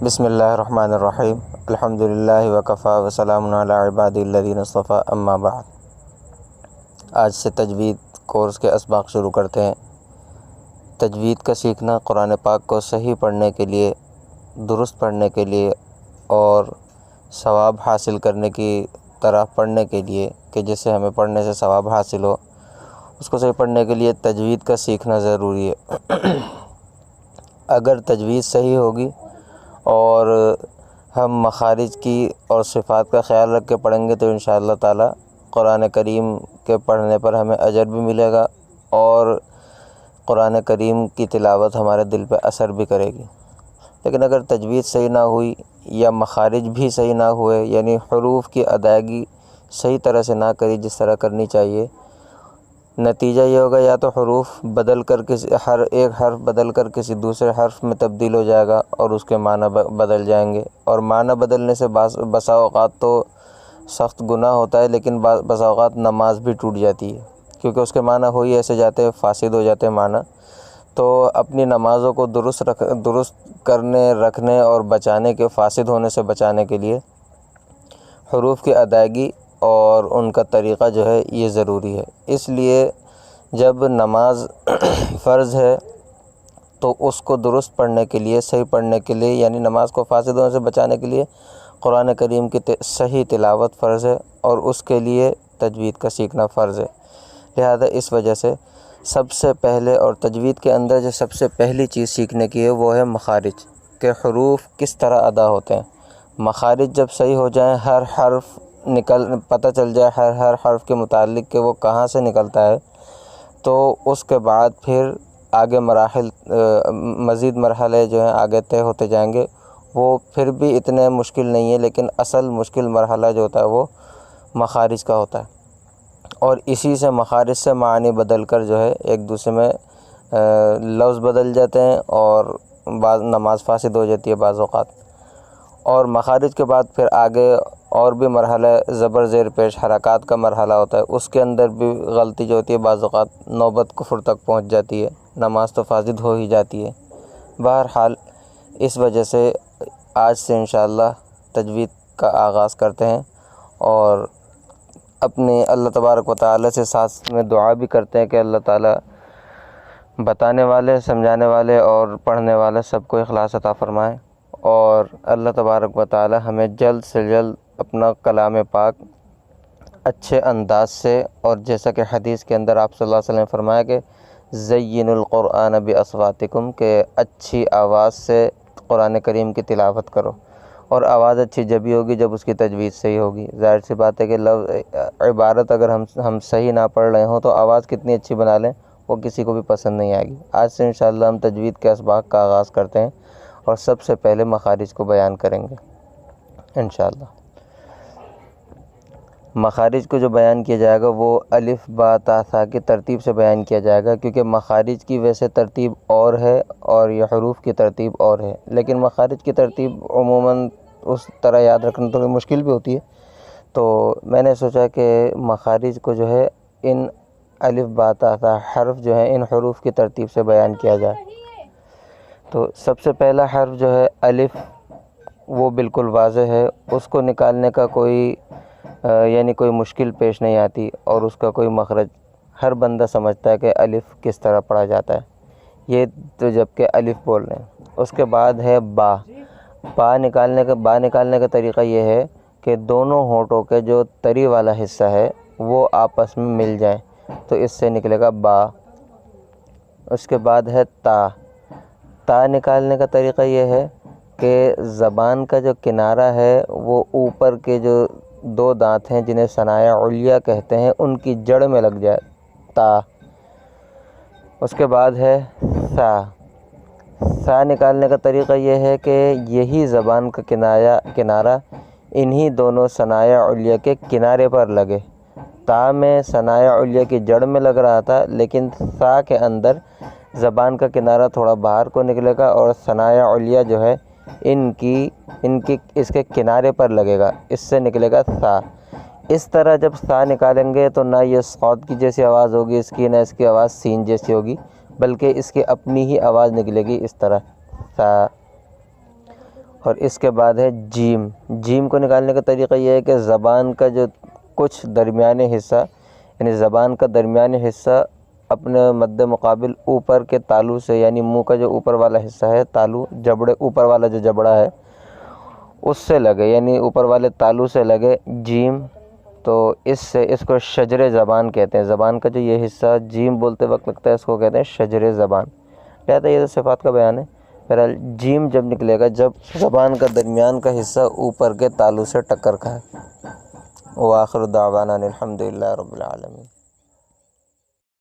بسم اللہ الرحمن الرحیم الحمد للہ وکفیٰ وسلام علی عبادہ الذین اصطفیٰ اما بعد۔ آج سے تجوید کورس کے اسباق شروع کرتے ہیں۔ تجوید کا سیکھنا قرآن پاک کو صحیح پڑھنے کے لیے، درست پڑھنے کے لیے اور ثواب حاصل کرنے کی طرح پڑھنے کے لیے کہ جس سے ہمیں پڑھنے سے ثواب حاصل ہو، اس کو صحیح پڑھنے کے لیے تجوید کا سیکھنا ضروری ہے۔ اگر تجوید صحیح ہوگی اور ہم مخارج کی اور صفات کا خیال رکھ کے پڑھیں گے تو انشاءاللہ تعالی قرآن کریم کے پڑھنے پر ہمیں اجر بھی ملے گا اور قرآن کریم کی تلاوت ہمارے دل پہ اثر بھی کرے گی۔ لیکن اگر تجوید صحیح نہ ہوئی یا مخارج بھی صحیح نہ ہوئے، یعنی حروف کی ادائیگی صحیح طرح سے نہ کری جس طرح کرنی چاہیے، نتیجہ یہ ہوگا یا تو حروف بدل کر ہر ایک حرف بدل کر کسی دوسرے حرف میں تبدیل ہو جائے گا اور اس کے معنی بدل جائیں گے، اور معنی بدلنے سے بسا اوقات تو سخت گناہ ہوتا ہے، لیکن بسا اوقات نماز بھی ٹوٹ جاتی ہے، کیونکہ اس کے معنی ہو ہی ایسے جاتے ہیں، فاسد ہو جاتے ہیں معنی۔ تو اپنی نمازوں کو درست کرنے، رکھنے اور بچانے کے، فاسد ہونے سے بچانے کے لیے حروف کی ادائیگی اور ان کا طریقہ جو ہے یہ ضروری ہے۔ اس لیے جب نماز فرض ہے تو اس کو درست پڑھنے کے لیے، صحیح پڑھنے کے لیے، یعنی نماز کو فاسد ہونے سے بچانے کے لیے قرآن کریم کی صحیح تلاوت فرض ہے اور اس کے لیے تجوید کا سیکھنا فرض ہے۔ لہذا اس وجہ سے سب سے پہلے، اور تجوید کے اندر جو سب سے پہلی چیز سیکھنے کی ہے وہ ہے مخارج، کہ حروف کس طرح ادا ہوتے ہیں۔ مخارج جب صحیح ہو جائیں، ہر حرف پتہ چل جائے ہر حرف کے متعلق کہ وہ کہاں سے نکلتا ہے، تو اس کے بعد پھر آگے مزید مرحلے جو ہیں آگے طے ہوتے جائیں گے۔ وہ پھر بھی اتنے مشکل نہیں ہے، لیکن اصل مشکل مرحلہ جو ہوتا ہے وہ مخارج کا ہوتا ہے، اور اسی سے مخارج سے معنی بدل کر جو ہے ایک دوسرے میں لفظ بدل جاتے ہیں اور بعض نماز فاسد ہو جاتی ہے بعض اوقات۔ اور مخارج کے بعد پھر آگے اور بھی مرحلہ زبر زیر پیش حرکات کا مرحلہ ہوتا ہے، اس کے اندر بھی غلطی جو ہوتی ہے بعض اوقات نوبت کفر تک پہنچ جاتی ہے، نماز تو فاسد ہو ہی جاتی ہے۔ بہرحال اس وجہ سے آج سے انشاءاللہ تجوید کا آغاز کرتے ہیں اور اپنے اللہ تبارک و تعالی سے ساتھ میں دعا بھی کرتے ہیں کہ اللہ تعالی بتانے والے، سمجھانے والے اور پڑھنے والے سب کو اخلاص عطا فرمائے، اور اللہ تبارک و تعالی ہمیں جلد سے جلد اپنا کلام پاک اچھے انداز سے، اور جیسا کہ حدیث کے اندر آپ صلی اللہ علیہ وسلم نے فرمایا کہ زینوا القرآن باصواتکم، کہ اچھی آواز سے قرآن کریم کی تلاوت کرو، اور آواز اچھی جبھی ہوگی جب اس کی تجوید صحیح ہوگی۔ ظاہر سی بات ہے کہ عبارت اگر ہم صحیح نہ پڑھ رہے ہوں تو آواز کتنی اچھی بنا لیں وہ کسی کو بھی پسند نہیں آئے گی۔ آج سے انشاءاللہ ہم تجوید کے اسباق کا آغاز کرتے ہیں اور سب سے پہلے مخارج کو بیان کریں گے انشاءاللہ۔ مخارج کو جو بیان کیا جائے گا وہ الف با تا ثا کی ترتیب سے بیان کیا جائے گا، کیونکہ مخارج کی ویسے ترتیب اور ہے اور یہ حروف کی ترتیب اور ہے، لیکن مخارج کی ترتیب عموماً اس طرح یاد رکھنا تھوڑی مشکل بھی ہوتی ہے، تو میں نے سوچا کہ مخارج کو جو ہے ان الف با تا ثا حرف جو ہیں ان حروف کی ترتیب سے بیان کیا جائے۔ تو سب سے پہلا حرف جو ہے الف، وہ بالکل واضح ہے، اس کو نکالنے کا کوئی مشکل پیش نہیں آتی، اور اس کا کوئی مخرج ہر بندہ سمجھتا ہے کہ الف کس طرح پڑھا جاتا ہے، یہ تو جب کہ الف بول رہے ہیں۔ اس کے بعد ہے با۔ با نکالنے کا طریقہ یہ ہے کہ دونوں ہونٹوں کے جو تری والا حصہ ہے وہ آپس میں مل جائیں، تو اس سے نکلے گا با۔ اس کے بعد ہے تا۔ تا نکالنے کا طریقہ یہ ہے کہ زبان کا جو کنارہ ہے وہ اوپر کے جو دو دانت ہیں جنہیں ثنایا علیہ کہتے ہیں ان کی جڑ میں لگ جائے، تا۔ اس کے بعد ہے ثا۔ ثا نکالنے کا طریقہ یہ ہے کہ یہی زبان کا کنارہ انہی دونوں ثنایا علیہ کے کنارے پر لگے۔ تا میں ثنایا علیہ کی جڑ میں لگ رہا تھا، لیکن ثا کے اندر زبان کا کنارہ تھوڑا باہر کو نکلے گا اور ثنایا علیہ جو ہے اس کے کنارے پر لگے گا، اس سے نکلے گا ثا۔ اس طرح جب ثا نکالیں گے تو نہ یہ صاد کی جیسی آواز ہوگی اس کی، نہ اس کی آواز سین جیسی ہوگی، بلکہ اس کی اپنی ہی آواز نکلے گی اس طرح ثا۔ اور اس کے بعد ہے جیم۔ جیم کو نکالنے کا طریقہ یہ ہے کہ زبان کا جو کچھ درمیانی حصہ، یعنی زبان کا درمیانی حصہ اپنے مد مقابل اوپر کے تالو سے، یعنی منہ کا جو اوپر والا حصہ ہے، تالو جبڑے، اوپر والا جو جبڑا ہے اس سے لگے، یعنی اوپر والے تالو سے لگے جیم۔ تو اس کو شجر زبان کہتے ہیں۔ زبان کا جو یہ حصہ جیم بولتے وقت لگتا ہے، اس کو کہتے ہیں شجر زبان۔ لہٰذا یہ صفات کا بیان ہے۔ بہرحال جیم جب نکلے گا جب زبان کا درمیان کا حصہ اوپر کے تالو سے ٹکر کھائے۔ وآخر دعوانا الحمدللہ رب العالمین۔